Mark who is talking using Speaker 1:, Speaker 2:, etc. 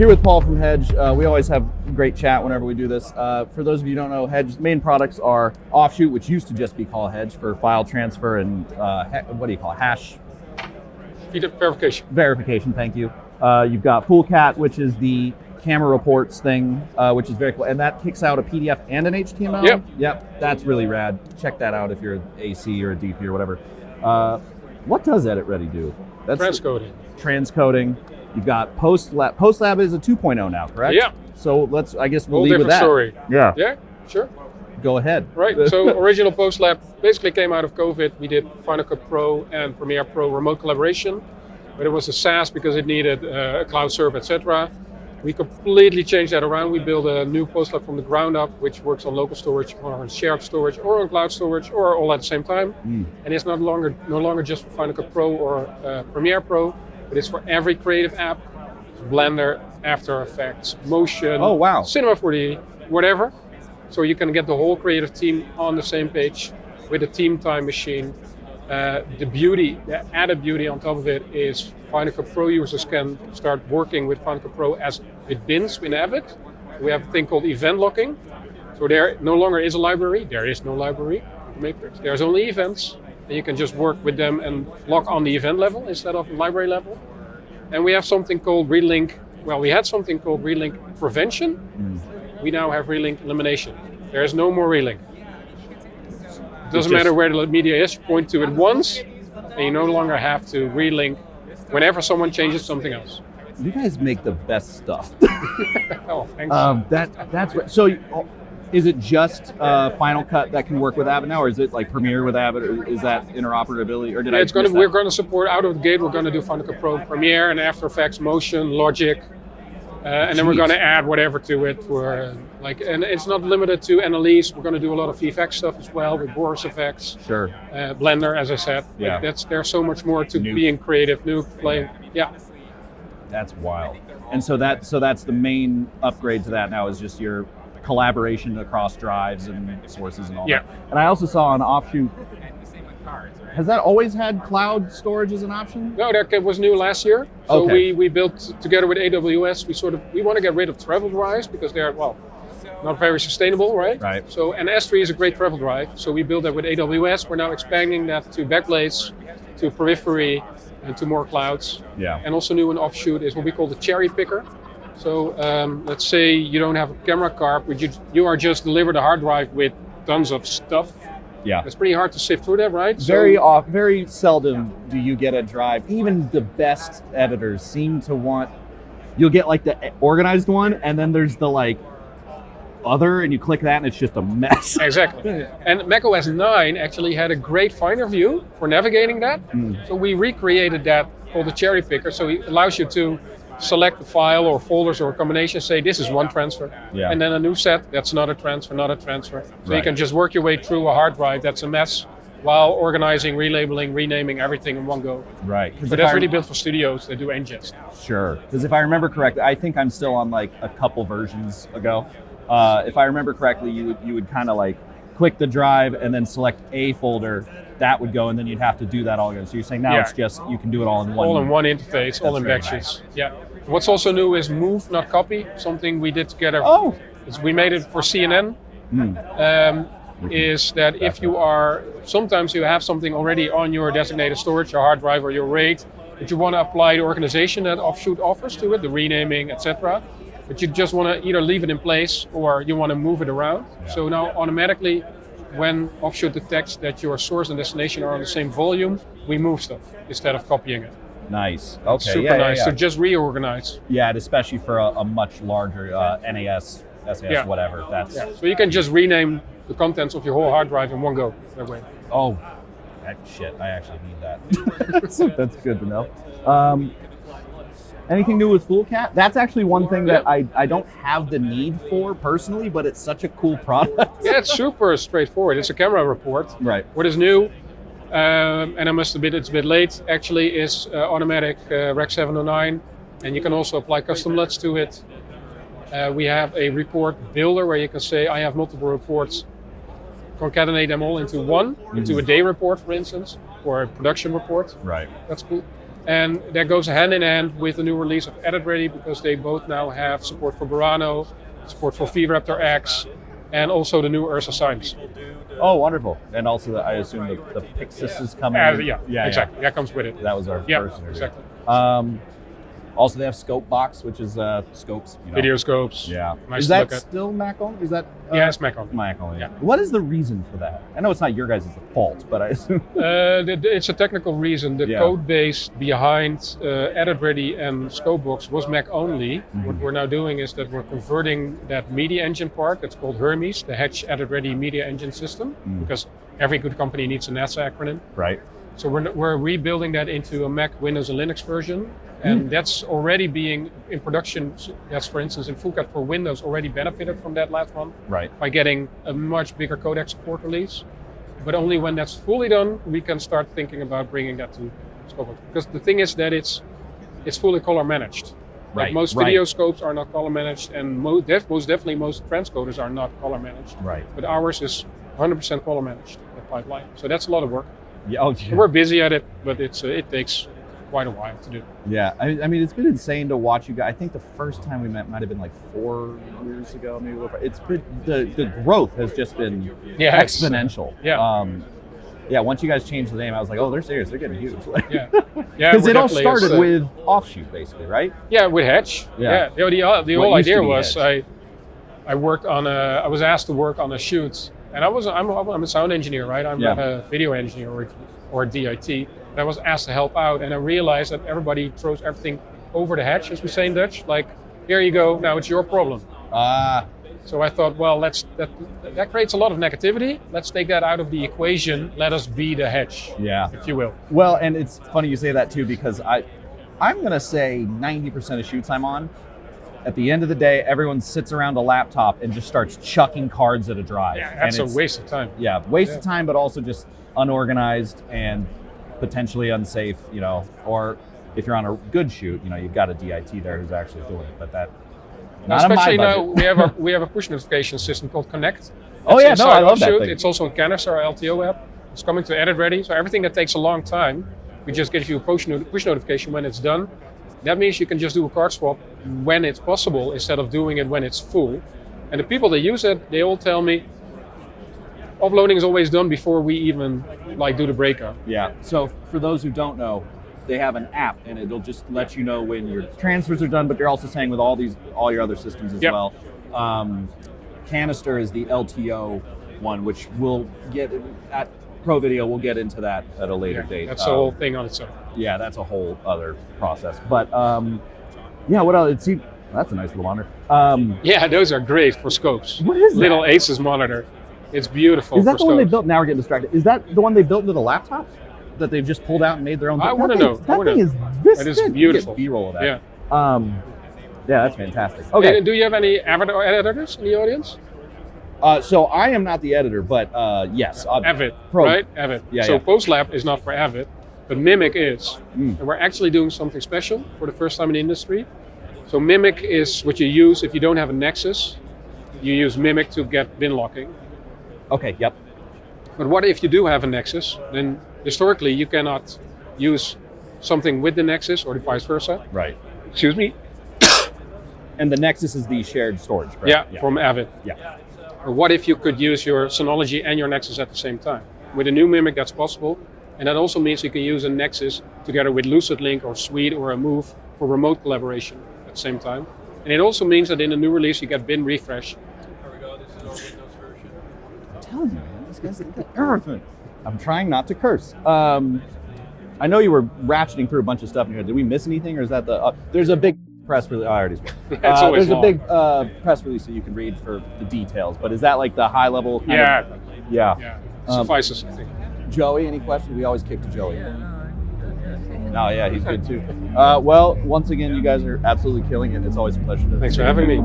Speaker 1: Here with Paul from Hedge. We always have great chat whenever we do this. For those of you who don't know, Hedge's main products are Offshoot, which used to just be called Hedge for file transfer and what do you call it? Hash?
Speaker 2: Verification.
Speaker 1: Verification, thank you. You've got PoolCat, which is the camera reports thing, which is very cool. And that kicks out a PDF and an HTML?
Speaker 2: Yep.
Speaker 1: Yep, that's really rad. Check that out if you're an AC or a DP or whatever. What does Edit Ready do?
Speaker 2: That's transcoding.
Speaker 1: Transcoding. You've got PostLab. PostLab is a 2.0 now, correct?
Speaker 2: Yeah.
Speaker 1: So I guess we'll
Speaker 2: Whole
Speaker 1: leave with that.
Speaker 2: story.
Speaker 1: Yeah.
Speaker 2: Yeah, sure.
Speaker 1: Go ahead.
Speaker 2: Right, so original PostLab basically came out of COVID. We did Final Cut Pro and Premiere Pro remote collaboration, but it was a SaaS because it needed a cloud server, etc. We completely changed that around. We built a new PostLab from the ground up, which works on local storage, or on shared storage, or on cloud storage, or all at the same time. And it's no longer just for Final Cut Pro or Premiere Pro, but it's for every creative app, Blender, After Effects, Motion,
Speaker 1: Oh, wow.
Speaker 2: Cinema 4D, whatever. So you can get the whole creative team on the same page with a team time machine. The added beauty on top of it is Final Cut Pro users can start working with Final Cut Pro as with bins in Avid. We have a thing called event locking. So there no longer is a library. There is no library Matrix. There's only events, and you can just work with them and lock on the event level instead of library level. And we have something called relink. Well, we had something called relink prevention. We now have relink elimination. There is no more relink. It doesn't matter where the media is, you point to it once, and you no longer have to relink whenever someone changes something else.
Speaker 1: You guys make the best stuff.
Speaker 2: Oh, thanks.
Speaker 1: That's what. So, is it just Final Cut that can work with Avid now, or is it like Premiere with Avid, or is that interoperability? Or
Speaker 2: We're going to support out of the gate. We're going to do Final Cut Pro, Premiere, and After Effects, Motion, Logic, and then we're going to add whatever to it. And it's not limited to NLEs. We're going to do a lot of VFX stuff as well with Boris effects.
Speaker 1: Sure.
Speaker 2: Blender, as I said.
Speaker 1: Yeah.
Speaker 2: There's so much more to being creative, new playing. Yeah.
Speaker 1: That's wild. And so that's the main upgrade to that now is just your collaboration across drives and sources and all that. And I also saw on Offshoot, has that always had cloud storage as an option?
Speaker 2: No, that was new last year. So we built together with AWS. We want to get rid of travel drives because they're not very sustainable, right?
Speaker 1: Right.
Speaker 2: So and S3 is a great travel drive. So we built that with AWS. We're now expanding that to backplates, to periphery, and to more clouds.
Speaker 1: Yeah.
Speaker 2: And also new in Offshoot is what we call the cherry picker. So let's say you don't have a camera card, but you are just delivered a hard drive with tons of stuff.
Speaker 1: Yeah.
Speaker 2: It's pretty hard to sift through that, right?
Speaker 1: Very seldom do you get a drive. Even the best editors seem to want, you'll get like the organized one, and then there's the like other, and you click that and it's just a mess.
Speaker 2: Exactly. And macOS 9 actually had a great Finder view for navigating that. So we recreated that called the cherry picker. So it allows you to select a file or folders or a combination, say this is one transfer, and then a new set, that's another transfer, another transfer. So you can just work your way through a hard drive that's a mess while organizing, relabeling, renaming everything in one go.
Speaker 1: Right.
Speaker 2: But that's really built for studios that do ingest.
Speaker 1: Sure. Because if I remember correctly, I think I'm still on like a couple versions ago. If I remember correctly, you would kind of like click the drive and then select a folder, that would go, and then you'd have to do that all again. So you're saying now it's just, you can do it all in one.
Speaker 2: All in one interface, all in batches. Nice. Yeah. What's also new is move, not copy, something we did together. We made it for CNN. Is that if you are, sometimes you have something already on your designated storage, your hard drive or your RAID, but you want to apply the organization that Offshoot offers to it, the renaming, etc. But you just want to either leave it in place or you want to move it around. So now automatically, when Offshoot detects that your source and destination are on the same volume, we move stuff instead of copying it.
Speaker 1: Nice. Okay.
Speaker 2: Super nice. So just reorganize.
Speaker 1: Yeah, and especially for a much larger NAS, SAS, whatever.
Speaker 2: So you can just rename the contents of your whole hard drive in one go. That way.
Speaker 1: Oh, shit! I actually need that. That's good to know. Anything new with PoolCat? That's actually one thing that I don't have the need for personally, but it's such a cool product.
Speaker 2: Yeah, it's super straightforward. It's a camera report.
Speaker 1: Right.
Speaker 2: What is new, and I must admit it's a bit late, actually, is automatic Rec 709, and you can also apply custom LUTs to it. We have a report builder where you can say, I have multiple reports, concatenate them all into one, into a day report, for instance, or a production report.
Speaker 1: Right.
Speaker 2: That's cool. And that goes hand in hand with the new release of Edit Ready, because they both now have support for Burano, support for VRaptor X, and also the new Ursa signs.
Speaker 1: Oh, wonderful. And also, I assume the Pixis is coming.
Speaker 2: Yeah, exactly. That comes with it.
Speaker 1: That was our first interview.
Speaker 2: Exactly.
Speaker 1: Also, they have Scope Box, which is scopes.
Speaker 2: Video scopes.
Speaker 1: Yeah.
Speaker 2: Nice
Speaker 1: is
Speaker 2: to
Speaker 1: that
Speaker 2: look at.
Speaker 1: still Mac only? Is that?
Speaker 2: Yeah, it's Mac only.
Speaker 1: Mac only.
Speaker 2: Yeah.
Speaker 1: What is the reason for that? I know it's not your guys' fault, but I assume.
Speaker 2: It's a technical reason. The code base behind Edit Ready and Scopebox was Mac only. Mm-hmm. What we're now doing is that we're converting that media engine part, that's called Hermes, the Hedge Edit Ready media engine system, because every good company needs a NASA acronym.
Speaker 1: Right.
Speaker 2: So we're rebuilding that into a Mac, Windows, and Linux version. And that's already being in production. That's, for instance, in Full Cut for Windows already benefited from that last one.
Speaker 1: Right.
Speaker 2: By getting a much bigger codec support release. But only when that's fully done, we can start thinking about bringing that to Scope. Because the thing is that it's fully color managed.
Speaker 1: Right.
Speaker 2: Like most video scopes are not color managed, and most definitely most transcoders are not color managed.
Speaker 1: Right.
Speaker 2: But ours is 100% color managed, the pipeline. So that's a lot of work.
Speaker 1: Yeah.
Speaker 2: We're busy at it, but it takes quite a while to do.
Speaker 1: Yeah, I mean, it's been insane to watch you guys. I think the first time we met might have been like 4 years ago, maybe. It's been the growth has just been exponential. Yeah. Once you guys changed the name, I was like, oh, they're serious. They're getting huge.
Speaker 2: Yeah.
Speaker 1: Because it all started with Offshoot, basically, right?
Speaker 2: Yeah, with Hedge. Yeah. The whole idea was
Speaker 1: Hedge.
Speaker 2: I was asked to work on a shoot, and I'm a sound engineer, right? I'm not a video engineer or DIT. I was asked to help out, and I realized that everybody throws everything over the hedge, as we say in Dutch. Like, here you go, now it's your problem. So I thought, well, that creates a lot of negativity. Let's take that out of the equation. Let us be the hedge, if you will.
Speaker 1: Well, and it's funny you say that too, because I'm going to say 90% of shoots I'm on, at the end of the day, everyone sits around a laptop and just starts chucking cards at a drive.
Speaker 2: Yeah, that's a waste of time.
Speaker 1: Yeah, waste of time, but also just unorganized and potentially unsafe, or if you're on a good shoot, you've got a DIT there who's actually doing it, but that, not
Speaker 2: especially
Speaker 1: on my budget.
Speaker 2: now, we have a push notification system called Connect.
Speaker 1: Oh yeah, no, I love that thing.
Speaker 2: It's also in Canister, our LTO app. It's coming to Edit Ready, so everything that takes a long time, we just give you a push notification when it's done. That means you can just do a card swap when it's possible instead of doing it when it's full. And the people that use it, they all tell me, offloading is always done before we even do the breakup.
Speaker 1: Yeah. So for those who don't know, they have an app, and it'll just let you know when your transfers are done. But they're also saying with all your other systems as well. Canister is the LTO one, which we'll get at Pro Video. We'll get into that at a later date.
Speaker 2: That's the whole thing on its own.
Speaker 1: Yeah, that's a whole other process. But what else? That's a nice little monitor.
Speaker 2: Yeah, those are great for scopes.
Speaker 1: What is that?
Speaker 2: Little Aces monitor. It's beautiful.
Speaker 1: Is that the one they
Speaker 2: scopes.
Speaker 1: built? Now we're getting distracted. Is that the one they built into the laptop that they've just pulled out and made their own?
Speaker 2: I want to know.
Speaker 1: That thing is this.
Speaker 2: That is
Speaker 1: thick.
Speaker 2: beautiful.
Speaker 1: B-roll of that.
Speaker 2: Yeah.
Speaker 1: Yeah, that's fantastic. Okay.
Speaker 2: Do you have any avatar editors in the audience?
Speaker 1: So I am not the editor, but yes.
Speaker 2: Avid, right? Avid.
Speaker 1: Yeah,
Speaker 2: so PostLab is not for Avid, but Mimic is. And we're actually doing something special for the first time in the industry. So Mimic is what you use if you don't have a Nexus. You use Mimic to get bin locking.
Speaker 1: Okay, yep.
Speaker 2: But what if you do have a Nexus? Then historically you cannot use something with the Nexus or the vice versa.
Speaker 1: Right.
Speaker 2: Excuse me.
Speaker 1: And the Nexus is the shared storage, correct?
Speaker 2: Yeah, from Avid.
Speaker 1: Yeah.
Speaker 2: Or what if you could use your Synology and your Nexus at the same time? With a new Mimic, that's possible. And that also means you can use a Nexus together with LucidLink or Suite or a Move for remote collaboration at the same time. And it also means that in the new release, you get bin refresh.
Speaker 1: I'm telling you, man, this guy's got everything. I'm trying not to curse. I know you were ratcheting through a bunch of stuff in here. Did we miss anything, or is that the? There's a big press release. I already spoke. There's a big press release that you can read for the details. But is that like the high level? Kind of, yeah.
Speaker 2: Suffices, I think.
Speaker 1: Joey, any questions? We always kick to Joey. No, yeah, he's good too. Well, once again, you guys are absolutely killing it. It's always a pleasure.
Speaker 2: Thanks for having me.